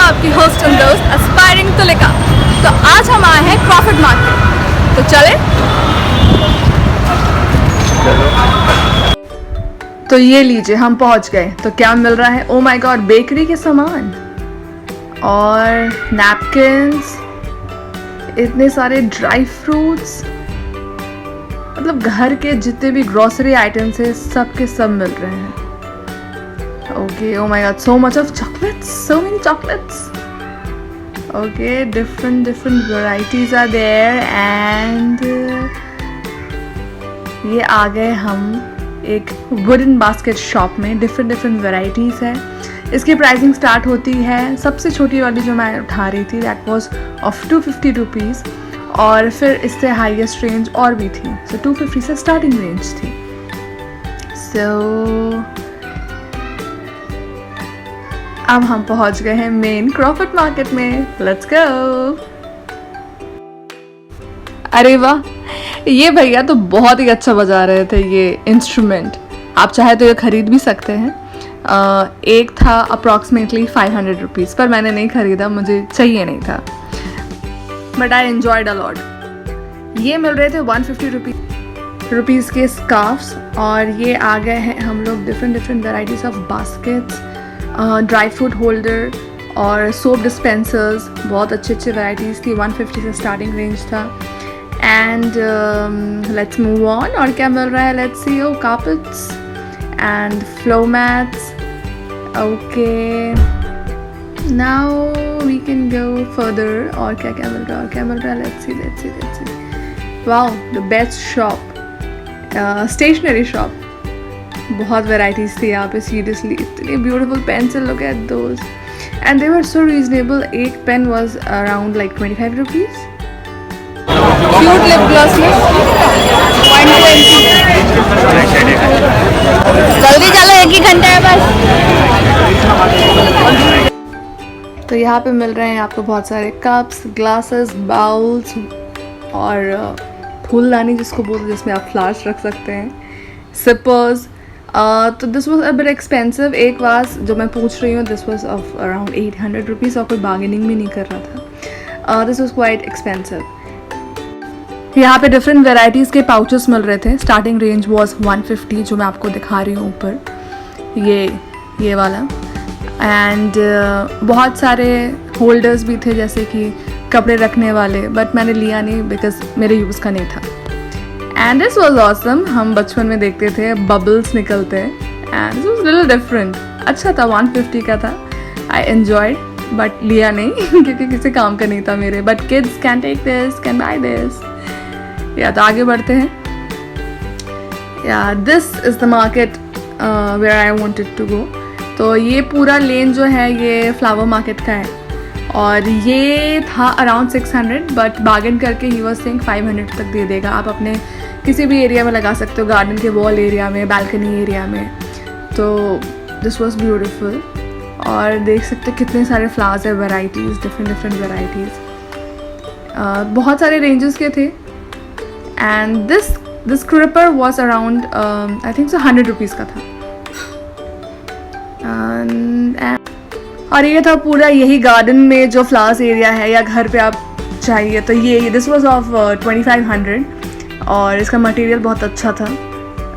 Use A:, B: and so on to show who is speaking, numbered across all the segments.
A: आपकी host and दोस्त aspiring Tulika. तो आज हम आए हैं क्रॉफर्ड मार्केट, तो चले। तो ये लीजिए हम पहुंच गए। तो क्या मिल रहा है? ओ माय गॉड, बेकरी के सामान और नैपकिन्स, इतने सारे ड्राई फ्रूट्स, मतलब घर के जितने भी ग्रोसरी आइटम्स है सब के सब मिल रहे हैं। Okay, oh my god, so much of chocolates, so many chocolates. Okay, different varieties are there and ये आ गए हम एक वुडन बास्केट शॉप में। डिफरेंट varieties है। इसकी प्राइसिंग स्टार्ट होती है, सबसे छोटी वाली जो मैं उठा रही थी that was of 250 rupees और फिर इससे हाईएस्ट रेंज और भी थी। So 250 से स्टार्टिंग रेंज थी। So अब हम पहुंच गए हैं मेन क्रॉफर्ड मार्केट में। Let's go. अरे वाह, ये भैया तो बहुत ही अच्छा बजा रहे थे ये इंस्ट्रूमेंट। आप चाहे तो ये खरीद भी सकते हैं। एक था अप्रॉक्सीमेटली 500 रुपीज़, पर मैंने नहीं खरीदा, मुझे चाहिए नहीं था, but I enjoyed a lot. ये मिल रहे थे 150 रुपीज़ के स्कार्फ्स और ये आ गए हैं हम लोग different varieties of baskets, dry fruit holder और सोप डिस्पेंसर्स। बहुत अच्छे वैराइटीज़ थी। 150 से स्टार्टिंग रेंज था। And let's move on. और क्या मिल रहा है? Let's see. Oh carpets and floor mats. Okay, now we can go further. और क्या मिल रहा है? Let's see. Wow, the best shop, stationery shop. बहुत वेराइटीज़ थी यहाँ पे। सीरियसली इतनी beautiful pencil, look at those and they were so reasonable. एक pen was around like 25 rupees. Cute lip gloss में 120। जल्दी चलो, 1 ही घंटा है बस। तो यहाँ पे मिल रहे हैं आपको बहुत सारे कप्स, ग्लासेस, बाउल्स और फूलदानी जिसको बोलते हैं, जिसमें आप फ्लावर्स रख सकते हैं, सिपर्स। तो this was a bit expensive. एक वाज जो मैं पूछ रही हूँ this was of around 800 rupees और कोई बार्गेनिंग भी नहीं कर रहा था। This was quite expensive. यहाँ पे डिफरेंट वेराइटीज़ के पाउचेस मिल रहे थे। स्टार्टिंग रेंज वॉज 150 जो मैं आपको दिखा रही हूँ ऊपर, ये वाला। एंड बहुत सारे होल्डर्स भी थे जैसे कि कपड़े रखने वाले, बट मैंने लिया नहीं बिकॉज मेरे यूज़ का नहीं था। And this was awesome. हम बचपन में देखते थे बबल्स निकलते and this was little different. अच्छा था, 150 का था। आई एन्जॉयड बट लिया नहीं क्योंकि किसी काम का नहीं था मेरे। But kids can take this, can buy this. या तो आगे बढ़ते हैं। या this is the market where I wanted to go. तो ये पूरा लेन जो है ये फ्लावर मार्केट का है और ये था अराउंड 600, बट बार्गेन करके ही वॉज सेइंग 500 तक दे देगा। आप अपने किसी भी एरिया में लगा सकते हो, गार्डन के वॉल एरिया में, बालकनी एरिया में। तो दिस वॉज ब्यूटिफुल। और देख सकते हो कितने सारे फ्लावर्स है, वेराइटीज़, डिफरेंट वेराइटीज़। बहुत सारे रेंजेस के थे। And this creeper was around I think so 100 rupees का था। और ये था पूरा यही गार्डन में जो फ्लावर्स एरिया है या घर पे आप चाहिए तो ये दिस वॉज ऑफ 2500 और इसका मटेरियल बहुत अच्छा था,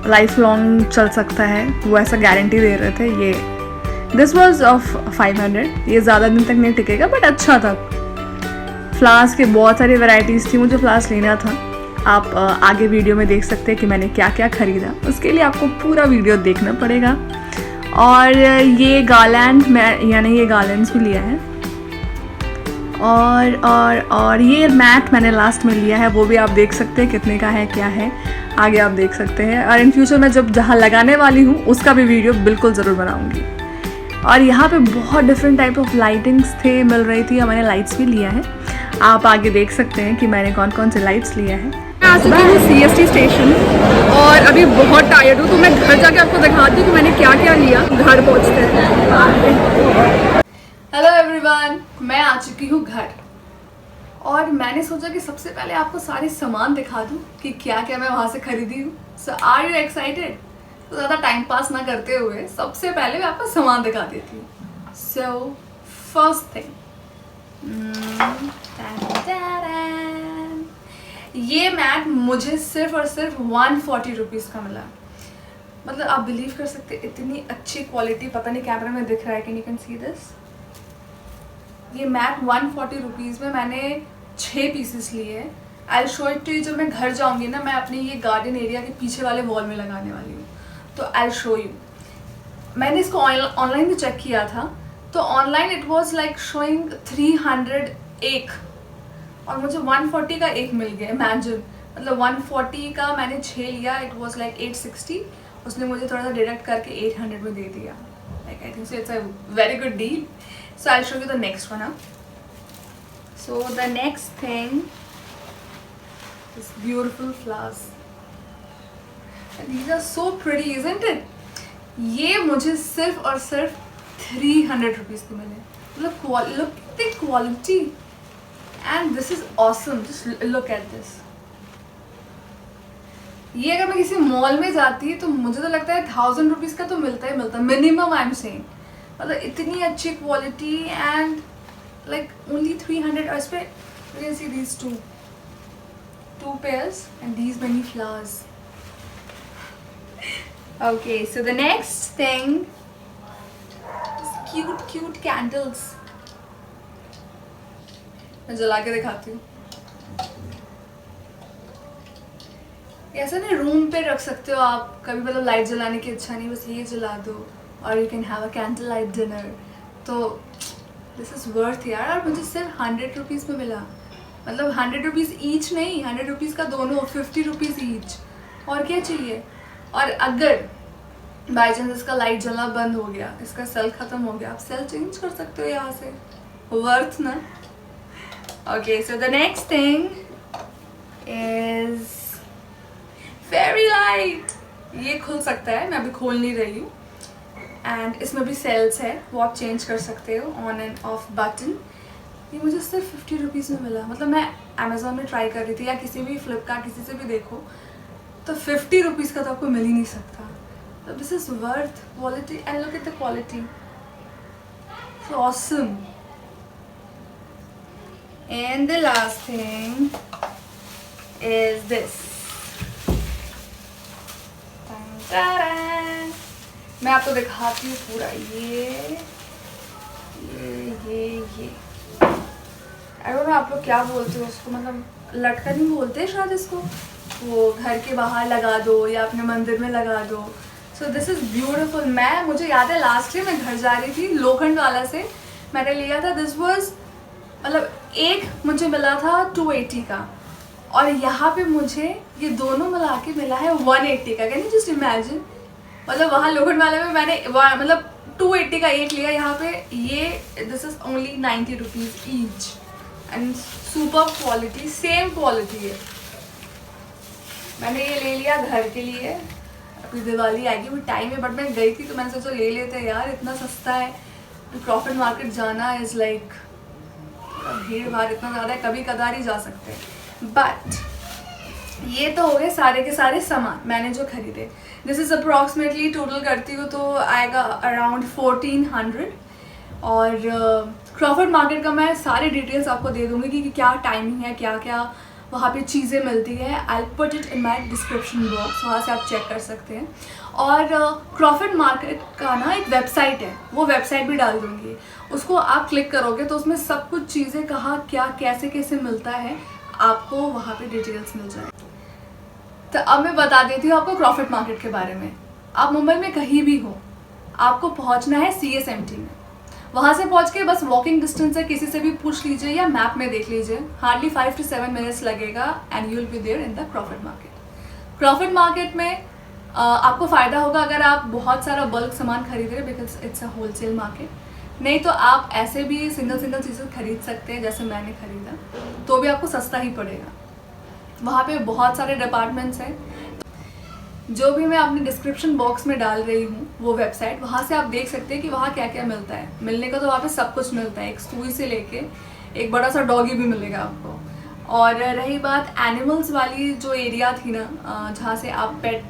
A: लाइफ लॉन्ग चल सकता है, वो ऐसा गारंटी दे रहे थे। ये दिस वॉज ऑफ 500, ये ज़्यादा दिन तक नहीं टिकेगा बट अच्छा था। फ्लावर्स के बहुत सारी वैरायटीज़ थी, मुझे फ्लावर्स लेना था। आप आगे वीडियो में देख सकते हैं कि मैंने क्या क्या ख़रीदा, उसके लिए आपको पूरा वीडियो देखना पड़ेगा। और ये गार्लैंड यानी ये गार्लैंड्स भी लिया है। और ये मैट मैंने लास्ट में लिया है, वो भी आप देख सकते हैं कितने का है, क्या है, आगे आप देख सकते हैं। और इन फ्यूचर मैं जब जहाँ लगाने वाली हूँ उसका भी वीडियो बिल्कुल ज़रूर बनाऊँगी। और यहाँ पे बहुत डिफरेंट टाइप ऑफ लाइटिंग्स थे, मिल रही थी, और मैंने लाइट्स भी लिया है। आप आगे देख सकते हैं कि मैंने कौन कौन से लाइट्स लिया है। मैं आ चुकी हूँ CST स्टेशन और अभी बहुत टायर्ड हूँ, तो मैं घर जाके आपको दिखाती हूँ कि मैंने क्या क्या लिया घर पहुँचते हैं। हेलो एवरीवन, मैं आ चुकी हूँ घर और मैंने सोचा कि सबसे पहले आपको सारे सामान दिखा दूँ कि क्या क्या मैं वहाँ से खरीदी हूँ। सो आर यू एक्साइटेड? तो ज़्यादा टाइम पास ना करते हुए सबसे पहले मैं आपको सामान दिखा देती हूँ। सो फर्स्ट थिंग, ये मैट मुझे सिर्फ और सिर्फ 140 रुपीज़ का मिला। मतलब आप बिलीव कर सकते, इतनी अच्छी क्वालिटी, पता नहीं कैमरा में दिख रहा है, can you can see this. ये मैट 140 रुपीज़ में मैंने 6 पीसेस लिए। I show it to you, जब मैं घर जाऊंगी ना, मैं अपने ये गार्डन एरिया के पीछे वाले वॉल में लगाने वाली हूँ, तो आई शो यू। मैंने इसको ऑनलाइन भी चेक किया था, तो online it was like showing 300 एक, और मुझे 140 का एक मिल गया। इमेजिन, मतलब 140 का मैंने 6 लिया, इट वॉज लाइक 860, उसने मुझे थोड़ा सा डिडक्ट करके 800 में दे दिया। Like I think so it's a very good deal. So I show you the next one. So the next thing is beautiful flowers, these are so pretty, isn't it? ये मुझे सिर्फ और सिर्फ 300 रुपीज़ के मिले। मतलब look at the quality and this is awesome, just look at this. ये अगर मैं किसी मॉल में जाती तो मुझे तो लगता है 1000 रुपीज़ का तो मिलता ही मिलता, मिनिमम आई एम सेइंग। मतलब इतनी अच्छी क्वालिटी एंड लाइक ओनली 300। और इस पर you can see these two pairs and these many flowers. Okay, so the next thing is cute candles. मैं जला के दिखाती हूँ। ऐसा नहीं, रूम पे रख सकते हो आप, कभी मतलब लाइट जलाने की इच्छा नहीं, बस ये जला दो और you can have a candle light dinner. तो दिस इज वर्थ यार। और मुझे सिर्फ 100 रुपीज़ में मिला। मतलब 100 रुपीज़ ईच नहीं, 100 रुपीज़ का दोनों, 50 रुपीज़ ईच। और क्या चाहिए। और अगर बाई चांस इसका लाइट जलना बंद हो गया, इसका सेल ख़त्म हो गया, आप सेल चेंज कर सकते हो यहाँ से। वर्थ ना। Okay, so the next thing is fairy light. ये खुल सकता है, मैं अभी खोल नहीं रही हूँ, एंड इसमें भी सेल्स है, वो आप चेंज कर सकते हो, ऑन एंड ऑफ बटन। ये मुझे सिर्फ 50 रुपीज़ में मिला। मतलब मैं अमेज़ोन में ट्राई कर रही थी, या किसी भी फ्लिपकार्ट, किसी से भी देखो, तो 50 रुपीज़ का तो आपको मिल ही नहीं सकता। तो this is worth quality and look at the quality, so awesome. And the last thing is this. मैं आपको दिखाती हूँ पूरा। ये आई डोंट नो आप लोग क्या बोलते हो उसको, मतलब लटकन ही बोलते हैं शायद इसको। वो घर के बाहर लगा दो या अपने मंदिर में लगा दो। So this is beautiful. मुझे याद है लास्ट ईयर मैं घर जा रही थी, लोखंड वाला से मैंने लिया था। दिस वाज मतलब एक मुझे मिला था 280 का, और यहाँ पे मुझे ये दोनों मिला के मिला है 180 का। Can you just imagine. मतलब वहाँ लोखंड वाले में मैंने मतलब 280 का एक लिया, यहाँ पे ये this is only 90 rupees each and super quality, same quality है। मैंने ये ले लिया घर के लिए। अभी दिवाली आएगी, वो टाइम है, बट मैं गई थी तो मैंने सोचा ले लेते हैं यार, इतना सस्ता है। क्रॉफर्ड मार्केट जाना इज़ लाइक भीड़ भाड़ इतना ज़्यादा है, कभी कदार ही जा सकते हैं। बट ये तो हो गए सारे के सारे सामान मैंने जो खरीदे। दिस इज़ अप्रॉक्सीमेटली टोटल करती हूँ तो आएगा अराउंड 1400। और क्रॉफर्ड मार्केट का मैं सारी डिटेल्स आपको दे दूँगी कि क्या टाइमिंग है, क्या क्या वहाँ पे चीज़ें मिलती है। I put it in my description box, वहाँ से आप चेक कर सकते हैं। और क्रॉफर्ड मार्केट का ना एक वेबसाइट है, वो वेबसाइट भी डाल दूँगी। उसको आप क्लिक करोगे तो उसमें सब कुछ चीज़ें कहाँ क्या कैसे कैसे मिलता है, आपको वहाँ पे डिटेल्स मिल जाए। तो अब मैं बता देती हूँ आपको क्रॉफर्ड मार्केट के बारे में। आप मुंबई में कहीं भी हो, आपको पहुँचना है CSMT में। वहाँ से पहुँच के बस वॉकिंग डिस्टेंस है, किसी से भी पूछ लीजिए या मैप में देख लीजिए, हार्डली 5 to 7 मिनट्स लगेगा and you will be there in the Crawford market. Crawford market में आपको फ़ायदा होगा अगर आप बहुत सारा बल्क सामान खरीद रहे, because it's a wholesale market. नहीं तो आप ऐसे भी सिंगल चीज़ें खरीद सकते हैं, जैसे मैंने खरीदा, तो भी आपको सस्ता ही पड़ेगा। वहाँ पे बहुत सारे डिपार्टमेंट्स हैं, जो भी मैं अपने डिस्क्रिप्शन बॉक्स में डाल रही हूँ वो वेबसाइट, वहाँ से आप देख सकते हैं कि वहाँ क्या क्या मिलता है। मिलने का तो वहाँ पे सब कुछ मिलता है, एक सुई से लेके एक बड़ा सा डॉगी भी मिलेगा आपको। और रही बात एनिमल्स वाली जो एरिया थी ना, जहाँ से आप पेट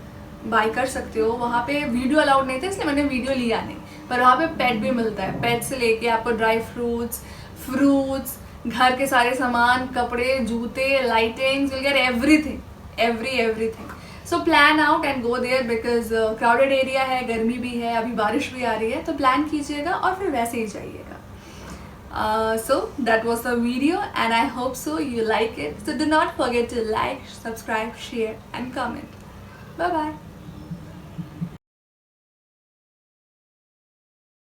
A: बाई कर सकते हो, वहाँ पे वीडियो अलाउड नहीं था, इसलिए मैंने वीडियो लिया नहीं। पर वहाँ पे पेट भी मिलता है, पेट से लेके आपको ड्राई फ्रूट्स, घर के सारे सामान, कपड़े, जूते, lightings, you get everything, everything. So plan out and go there because crowded area है, गर्मी भी है, अभी बारिश भी आ रही है, तो प्लान कीजिएगा और फिर वैसे ही जाइएगा। So that was the video and I hope so you like it. So do not forget to like, subscribe, share and comment. Bye bye.